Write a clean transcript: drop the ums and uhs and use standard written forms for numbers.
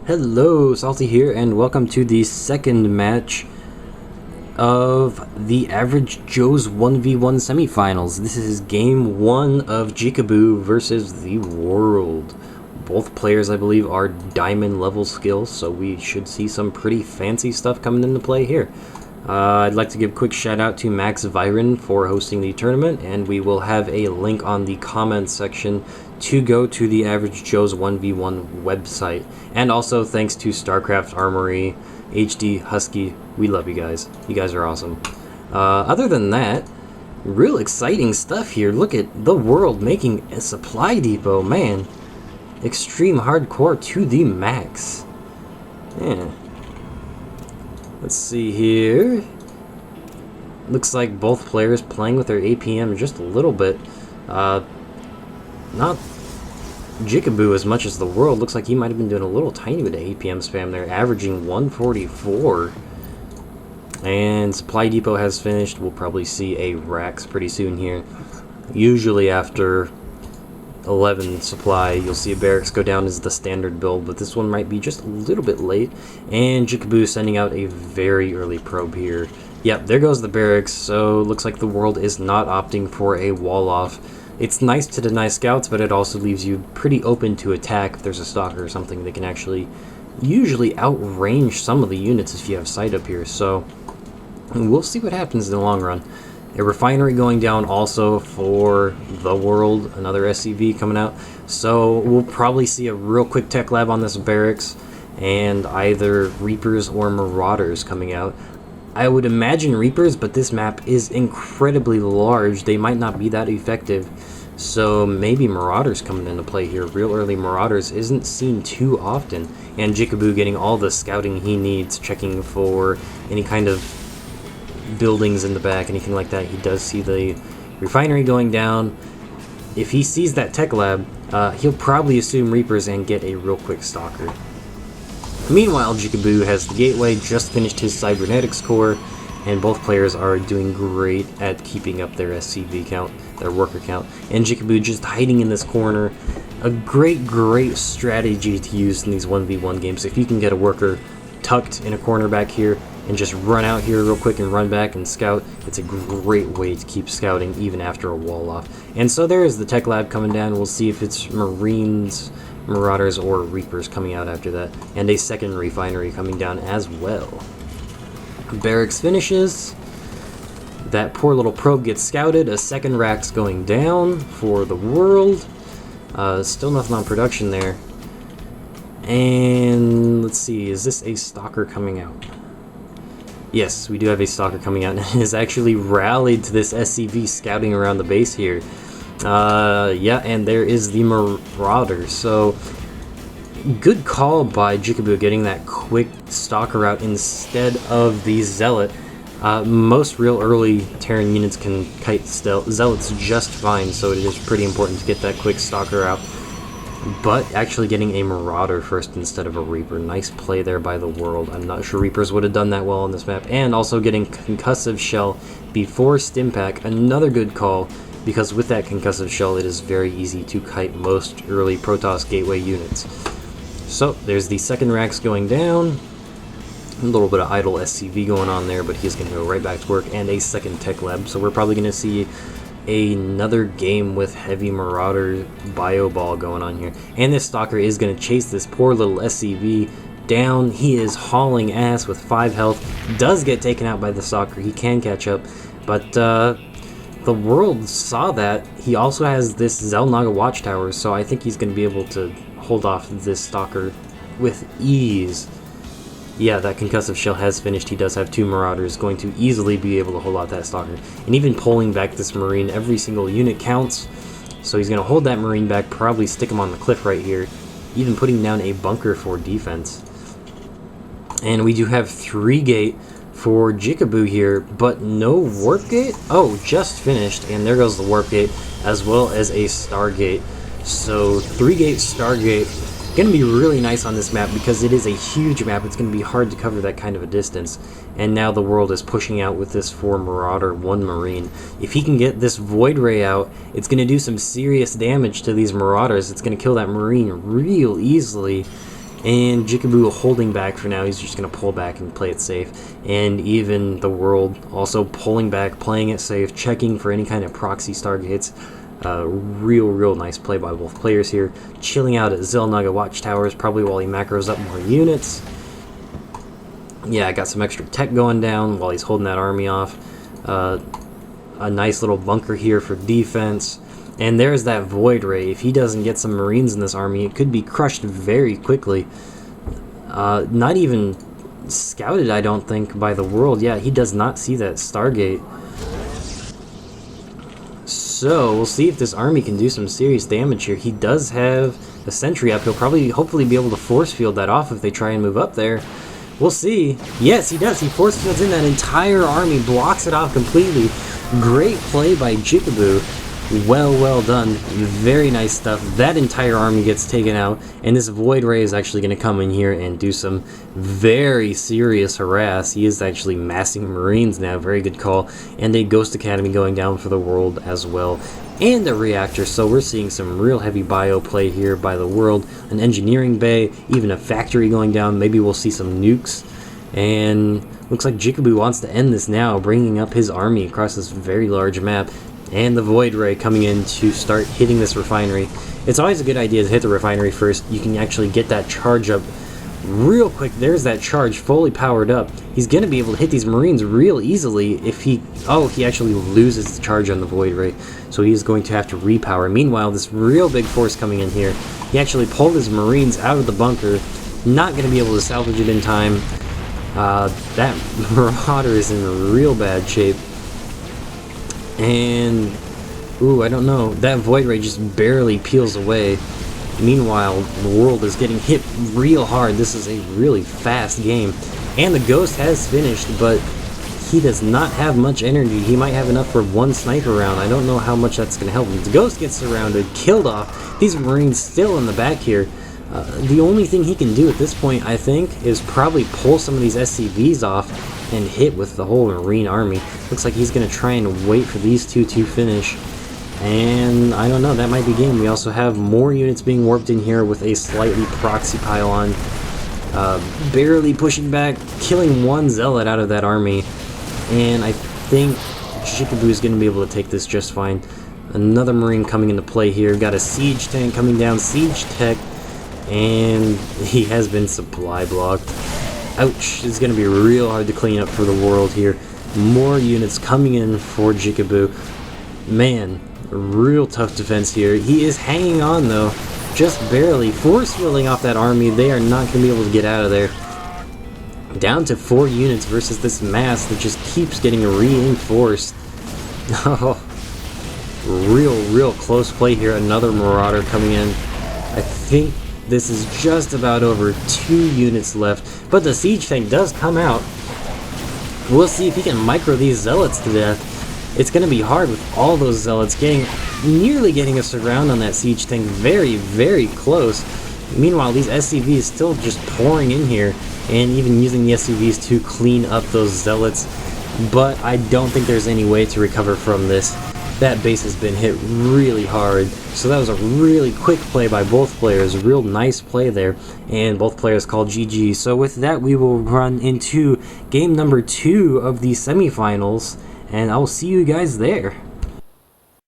Hello, Salty here, and welcome to the second match of the Average Joe's 1v1 semifinals. This is game 1 of Jicabou versus TheWorld. Both players, I believe, are diamond level skills, so we should see some pretty fancy stuff coming into play here. I'd like to give a quick shout out to Max Viren for hosting the tournament, and we will have a link on the comments section to go to the Average Joe's 1v1 website. And also thanks to StarCraft Armory, HD, Husky, we love you guys. You guys are awesome. Other than that, real exciting stuff here. Look at TheWorld making a supply depot, man. Extreme hardcore to the max. Yeah. Let's see here. Looks like both players playing with their APM just a little bit. Not Jicabou as much as TheWorld. Looks like he might have been doing a little tiny bit of APM spam there, averaging 144. And Supply Depot has finished. We'll probably see a Rax pretty soon here. Usually after 11 supply, you'll see a barracks go down as the standard build, but this one might be just a little bit late. And Jicabou sending out a very early probe here. Yep, there goes the barracks, so looks like TheWorld is not opting for a wall off. It's nice to deny scouts, but it also leaves you pretty open to attack if there's a stalker or something that can actually usually outrange some of the units if you have sight up here, so we'll see what happens in the long run. A refinery going down also for TheWorld, another SCV coming out. So we'll probably see a real quick tech lab on this barracks and either Reapers or Marauders coming out. I would imagine Reapers, but this map is incredibly large. They might not be that effective. So maybe Marauders coming into play here. Real early Marauders isn't seen too often. And Jicabou getting all the scouting he needs, checking for any kind of buildings in the back, anything like that. He does see the refinery going down. If he sees that tech lab, he'll probably assume Reapers and get a real quick stalker. Meanwhile, Jicabou has the gateway, just finished his cybernetics core, and both players are doing great at keeping up their SCV count, their worker count. And Jicabou just hiding in this corner. A great strategy to use in these 1v1 games. If you can get a worker tucked in a corner back here and just run out here real quick and run back and scout, it's a great way to keep scouting even after a wall off. And so there is the tech lab coming down. We'll see if it's Marines, Marauders, or Reapers coming out after that. And a second refinery coming down as well. Barracks finishes. That poor little probe gets scouted. A second Rax going down for TheWorld. Still nothing on production there. And let's see, is this a stalker coming out? Yes, we do have a stalker coming out, and it has actually rallied to this SCV scouting around the base here. Yeah, and there is the Marauder. So, good call by Jicabou getting that quick stalker out instead of the Zealot. Most real early Terran units can kite Zealots just fine, so it is pretty important to get that quick stalker out. But actually getting a Marauder first instead of a Reaper. Nice play there by TheWorld. I'm not sure Reapers would have done that well on this map. And also getting Concussive Shell before Stimpack. Another good call, because with that Concussive Shell it is very easy to kite most early Protoss Gateway units. So there's the second Rax going down. A little bit of idle SCV going on there, but he's going to go right back to work. And a second Tech Lab. So we're probably going to see another game with heavy Marauder bio ball going on here. And this stalker is going to chase this poor little SCV down. He is hauling ass with 5 health. Does get taken out by the stalker. He can catch up. But TheWorld saw that. He also has this Xel'Naga Watchtower, so I think he's going to be able to hold off this stalker with ease. Yeah, that Concussive Shell has finished. He does have 2 Marauders, going to easily be able to hold out that stalker. And even pulling back this Marine, every single unit counts. So he's going to hold that Marine back, probably stick him on the cliff right here. Even putting down a bunker for defense. And we do have 3 gate for Jicabou here, but no warp gate? Oh, just finished, and there goes the warp gate, as well as a Stargate. So 3 gate Stargate. Going to be really nice on this map because it is a huge map. It's going to be hard to cover that kind of a distance. And now TheWorld is pushing out with this 4 Marauder, 1 Marine. If he can get this Void Ray out, it's going to do some serious damage to these Marauders. It's going to kill that Marine real easily. And Jicabou holding back for now. He's just going to pull back and play it safe. And even TheWorld also pulling back, playing it safe, checking for any kind of proxy stargates. Real nice play by both players here. Chilling out at Xel'Naga Watchtowers, probably while he macros up more units. Yeah, I got some extra tech going down while he's holding that army off. A nice little bunker here for defense. And there's that Void Ray. If he doesn't get some Marines in this army, it could be crushed very quickly. Not even scouted, I don't think, by TheWorld. Yeah, he does not see that Stargate. So, we'll see if this army can do some serious damage here. He does have a sentry up. He'll probably, hopefully, be able to force field that off if they try and move up there. We'll see. Yes, he does. He force fields in that entire army, blocks it off completely. Great play by Jicabou. Well done. Very nice stuff. That entire army gets taken out, and this Void Ray is actually going to come in here and do some very serious harass. He is actually massing Marines now. Very good call. And a Ghost Academy going down for TheWorld as well. And a reactor, so we're seeing some real heavy bio play here by TheWorld. An engineering bay, even a factory going down. Maybe we'll see some nukes. And looks like Jicabou wants to end this now, bringing up his army across this very large map. And the Void Ray coming in to start hitting this refinery. It's always a good idea to hit the refinery first. You can actually get that charge up real quick. There's that charge fully powered up. He's going to be able to hit these Marines real easily if he... Oh, he actually loses the charge on the Void Ray. So he's going to have to repower. Meanwhile, this real big force coming in here. He actually pulled his Marines out of the bunker. Not going to be able to salvage it in time. That Marauder is in real bad shape. And, ooh, I don't know. That Void Ray just barely peels away. Meanwhile, TheWorld is getting hit real hard. This is a really fast game. And the Ghost has finished, but he does not have much energy. He might have enough for one sniper round. I don't know how much that's going to help him. The Ghost gets surrounded, killed off. These Marines still in the back here. The only thing he can do at this point, I think, is probably pull some of these SCVs off and hit with the whole Marine army. Looks like he's going to try and wait for these two to finish. And I don't know, that might be game. We also have more units being warped in here with a slightly proxy pylon. Barely pushing back, killing one Zealot out of that army. And I think Jicabou is going to be able to take this just fine. Another Marine coming into play here. Got a siege tank coming down, siege tech. And he has been supply blocked. Ouch, it's going to be real hard to clean up for TheWorld here. More units coming in for Jicabou. Man, real tough defense here. He is hanging on though, just barely. Force filling off that army. They are not going to be able to get out of there. Down to 4 units versus this mass that just keeps getting reinforced. Oh, real close play here. Another Marauder coming in. I think this is just about over 2 units left, but the siege tank does come out. We'll see if he can micro these Zealots to death. It's going to be hard with all those Zealots nearly getting a surround on that siege tank. Very close. Meanwhile, these SCVs still just pouring in here, and even using the SCVs to clean up those Zealots. But I don't think there's any way to recover from this. That base has been hit really hard, so that was a really quick play by both players. Real nice play there, and both players called GG. So with that, we will run into game number 2 of the semifinals, and I will see you guys there.